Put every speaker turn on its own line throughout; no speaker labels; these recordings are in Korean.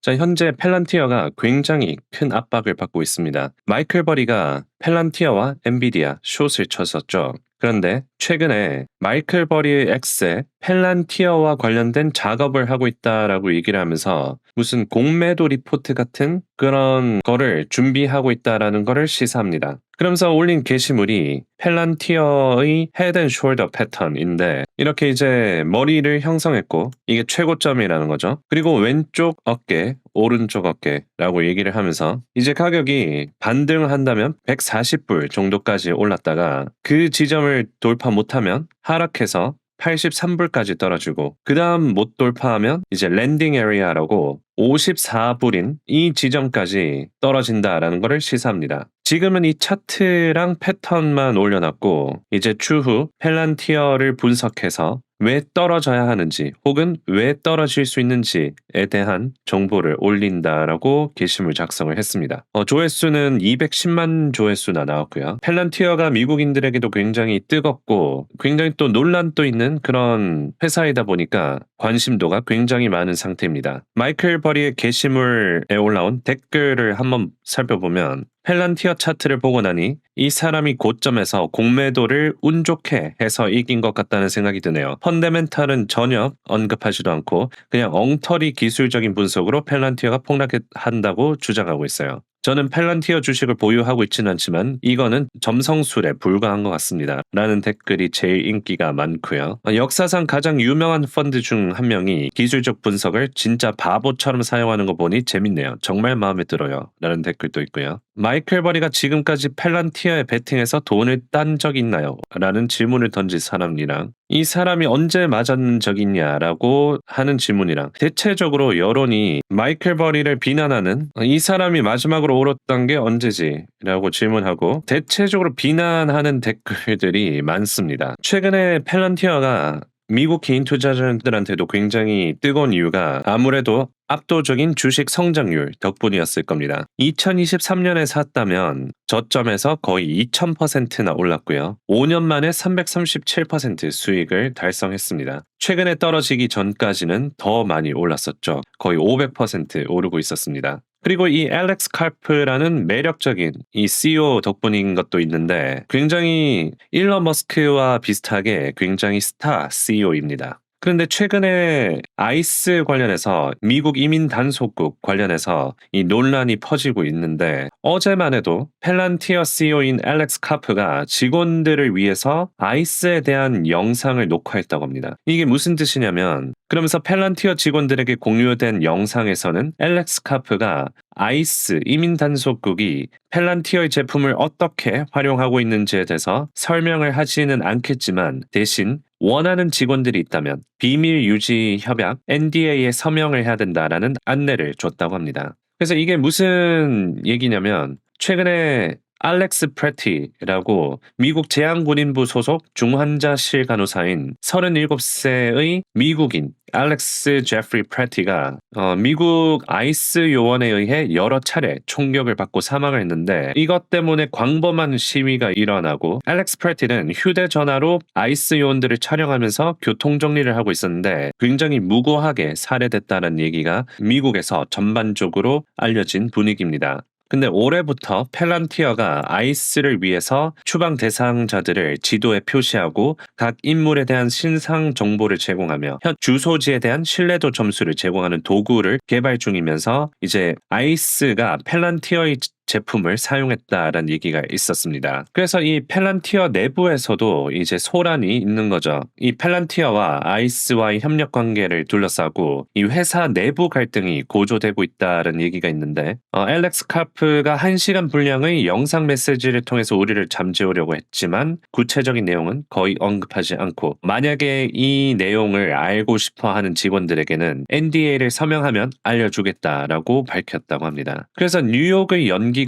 자, 현재 펠란티어가 굉장히 큰 압박을 받고 있습니다. 마이클 버리가 펠란티어와 엔비디아 숏을 쳤었죠. 그런데 최근에 마이클 버리의 엑스에 펠란티어와 관련된 작업을 하고 있다라고 얘기를 하면서 무슨 공매도 리포트 같은 그런 거를 준비하고 있다라는 거를 시사합니다. 그러면서 올린 게시물이 펠란티어의 헤드 앤 숄더 패턴인데 이렇게 이제 머리를 형성했고 이게 최고점이라는 거죠. 그리고 왼쪽 어깨, 오른쪽 어깨라고 얘기를 하면서 이제 가격이 반등한다면 140불 정도까지 올랐다가 그 지점을 돌파 못하면 하락해서 83불까지 떨어지고 그 다음 못 돌파하면 이제 랜딩 에리아라고 54불인 이 지점까지 떨어진다라는 것을 시사합니다. 지금은 이 차트랑 패턴만 올려놨고 이제 추후 펠란티어를 분석해서 왜 떨어져야 하는지 혹은 왜 떨어질 수 있는지에 대한 정보를 올린다라고 게시물 작성을 했습니다. 조회수는 210만 조회수나 나왔고요. 펠란티어가 미국인들에게도 굉장히 뜨겁고 굉장히 또 논란도 있는 그런 회사이다 보니까 관심도가 굉장히 많은 상태입니다. 마이클 버리의 게시물에 올라온 댓글을 한번 살펴보면 펠란티어 차트를 보고 나니 이 사람이 고점에서 공매도를 운 좋게 해서 이긴 것 같다는 생각이 드네요. 펀더멘탈은 전혀 언급하지도 않고 그냥 엉터리 기술적인 분석으로 펠란티어가 폭락한다고 주장하고 있어요. 저는 펠란티어 주식을 보유하고 있지는 않지만 이거는 점성술에 불과한 것 같습니다. 라는 댓글이 제일 인기가 많고요. 역사상 가장 유명한 펀드 중 한 명이 기술적 분석을 진짜 바보처럼 사용하는 거 보니 재밌네요. 정말 마음에 들어요. 라는 댓글도 있고요. 마이클 버리가 지금까지 펠란티어에 베팅해서 돈을 딴 적이 있나요? 라는 질문을 던진 사람이랑 이 사람이 언제 맞은 적이 있냐라고 하는 질문이랑 대체적으로 여론이 마이클 버리를 비난하는 이 사람이 마지막으로 오랐던 게 언제지? 라고 질문하고 대체적으로 비난하는 댓글들이 많습니다. 최근에 펠란티어가 미국 개인 투자자들한테도 굉장히 뜨거운 이유가 아무래도 압도적인 주식 성장률 덕분이었을 겁니다. 2023년에 샀다면 저점에서 거의 2000%나 올랐고요. 5년 만에 337% 수익을 달성했습니다. 최근에 떨어지기 전까지는 더 많이 올랐었죠. 거의 500% 오르고 있었습니다. 그리고 이 알렉스 카프라는 매력적인 이 CEO 덕분인 것도 있는데 굉장히 일론 머스크와 비슷하게 굉장히 스타 CEO입니다. 그런데 최근에 아이스 관련해서 미국 이민 단속국 관련해서 이 논란이 퍼지고 있는데 어제만 해도 펠란티어 CEO인 알렉스 카프가 직원들을 위해서 아이스에 대한 영상을 녹화했다고 합니다. 이게 무슨 뜻이냐면 그러면서 펠란티어 직원들에게 공유된 영상에서는 알렉스 카프가 아이스 이민 단속국이 펠란티어의 제품을 어떻게 활용하고 있는지에 대해서 설명을 하지는 않겠지만 대신 원하는 직원들이 있다면 비밀 유지 협약 NDA에 서명을 해야 된다라는 안내를 줬다고 합니다. 그래서 이게 무슨 얘기냐면 최근에 알렉스 프레티라고 미국 제한군인부 소속 중환자실 간호사인 37세의 미국인 알렉스 제프리 프레티가 미국 아이스 요원에 의해 여러 차례 총격을 받고 사망을 했는데 이것 때문에 광범한 시위가 일어나고 알렉스 프레티는 휴대전화로 아이스 요원들을 촬영하면서 교통정리를 하고 있었는데 굉장히 무고하게 살해됐다는 얘기가 미국에서 전반적으로 알려진 분위기입니다. 근데 올해부터 펠란티어가 아이스를 위해서 추방 대상자들을 지도에 표시하고 각 인물에 대한 신상 정보를 제공하며 현 주소지에 대한 신뢰도 점수를 제공하는 도구를 개발 중이면서 이제 아이스가 펠란티어의 제품을 사용했다라는 얘기가 있었습니다. 그래서 이 펠란티어 내부에서도 이제 소란이 있는 거죠. 이 펠란티어와 아이스와의 협력 관계를 둘러싸고 이 회사 내부 갈등이 고조되고 있다는 얘기가 있는데 알렉스 카프가 1시간 분량의 영상 메시지를 통해서 우리를 잠재우려고 했지만 구체적인 내용은 거의 언급하지 않고 만약에 이 내용을 알고 싶어 하는 직원들에게는 NDA를 서명하면 알려주겠다라고 밝혔다고 합니다. 그래서 뉴욕의 연기금들은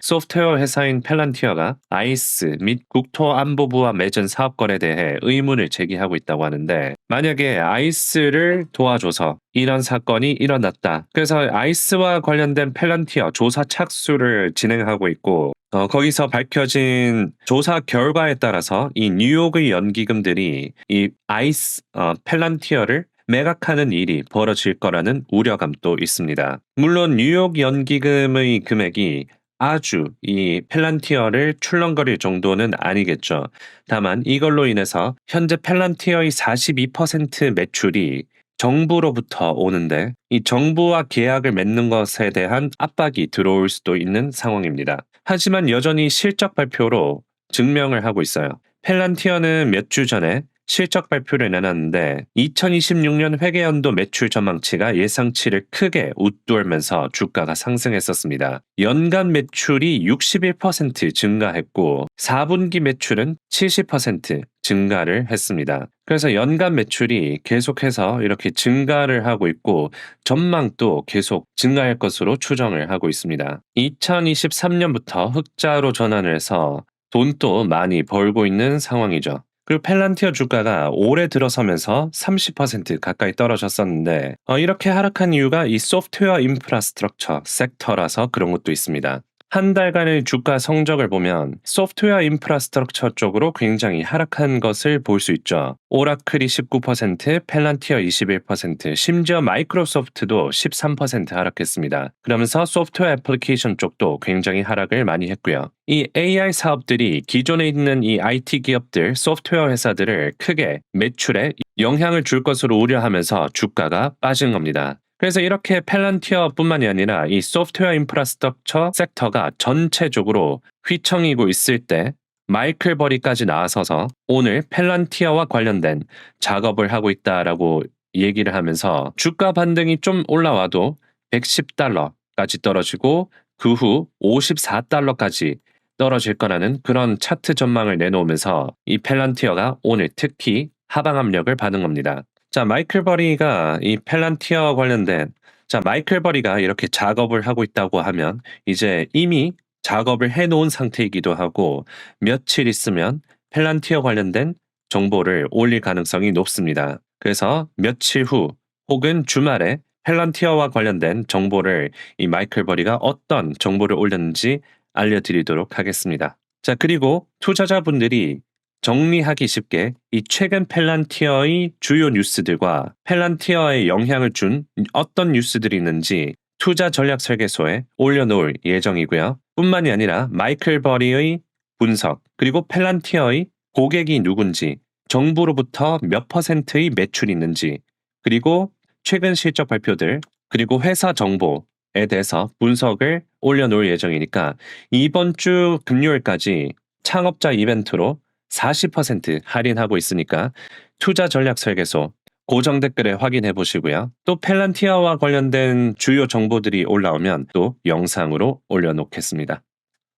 소프트웨어 회사인 펠란티어가 아이스 및 국토안보부와 맺은 사업권에 대해 의문을 제기하고 있다고 하는데 만약에 아이스를 도와줘서 이런 사건이 일어났다. 그래서 아이스와 관련된 펠란티어 조사 착수를 진행하고 있고 거기서 밝혀진 조사 결과에 따라서 이 뉴욕의 연기금들이 이 아이스 펠란티어를 매각하는 일이 벌어질 거라는 우려감도 있습니다. 물론 뉴욕 연기금의 금액이 아주 이 펠란티어를 출렁거릴 정도는 아니겠죠. 다만 이걸로 인해서 현재 펠란티어의 42% 매출이 정부로부터 오는데 이 정부와 계약을 맺는 것에 대한 압박이 들어올 수도 있는 상황입니다. 하지만 여전히 실적 발표로 증명을 하고 있어요. 펠란티어는 몇 주 전에 실적 발표를 내놨는데 2026년 회계연도 매출 전망치가 예상치를 크게 웃돌면서 주가가 상승했었습니다. 연간 매출이 61% 증가했고 4분기 매출은 70% 증가를 했습니다. 그래서 연간 매출이 계속해서 이렇게 증가를 하고 있고 전망도 계속 증가할 것으로 추정을 하고 있습니다. 2023년부터 흑자로 전환을 해서 돈도 많이 벌고 있는 상황이죠. 그리고 펠란티어 주가가 올해 들어서면서 30% 가까이 떨어졌었는데 이렇게 하락한 이유가 이 소프트웨어 인프라스트럭처 섹터라서 그런 것도 있습니다. 한 달간의 주가 성적을 보면 소프트웨어 인프라스트럭처 쪽으로 굉장히 하락한 것을 볼 수 있죠. 오라클이 19%, 펠란티어 21%, 심지어 마이크로소프트도 13% 하락했습니다. 그러면서 소프트웨어 애플리케이션 쪽도 굉장히 하락을 많이 했고요. 이 AI 사업들이 기존에 있는 이 IT 기업들, 소프트웨어 회사들을 크게 매출에 영향을 줄 것으로 우려하면서 주가가 빠진 겁니다. 그래서 이렇게 펠란티어뿐만이 아니라 이 소프트웨어 인프라스트럭처 섹터가 전체적으로 휘청이고 있을 때 마이클 버리까지 나서서 오늘 펠란티어와 관련된 작업을 하고 있다라고 얘기를 하면서 주가 반등이 좀 올라와도 110달러까지 떨어지고 그 후 54달러까지 떨어질 거라는 그런 차트 전망을 내놓으면서 이 펠란티어가 오늘 특히 하방 압력을 받은 겁니다. 자, 마이클 버리가 이 펠란티어 관련된 마이클 버리가 이렇게 작업을 하고 있다고 하면 이제 이미 작업을 해놓은 상태이기도 하고 며칠 있으면 펠란티어 관련된 정보를 올릴 가능성이 높습니다. 그래서 며칠 후 혹은 주말에 펠란티어와 관련된 정보를 이 마이클 버리가 어떤 정보를 올렸는지 알려드리도록 하겠습니다. 자, 그리고 투자자분들이 정리하기 쉽게 이 최근 펠란티어의 주요 뉴스들과 펠란티어에 영향을 준 어떤 뉴스들이 있는지 투자 전략 설계소에 올려놓을 예정이고요. 뿐만이 아니라 마이클 버리의 분석, 그리고 펠란티어의 고객이 누군지, 정부로부터 몇 %의 매출이 있는지, 그리고 최근 실적 발표들, 그리고 회사 정보에 대해서 분석을 올려놓을 예정이니까 이번 주 금요일까지 창업자 이벤트로 40% 할인하고 있으니까 투자 전략 설계소 고정 댓글에 확인해 보시고요. 또 펠란티아와 관련된 주요 정보들이 올라오면 또 영상으로 올려놓겠습니다.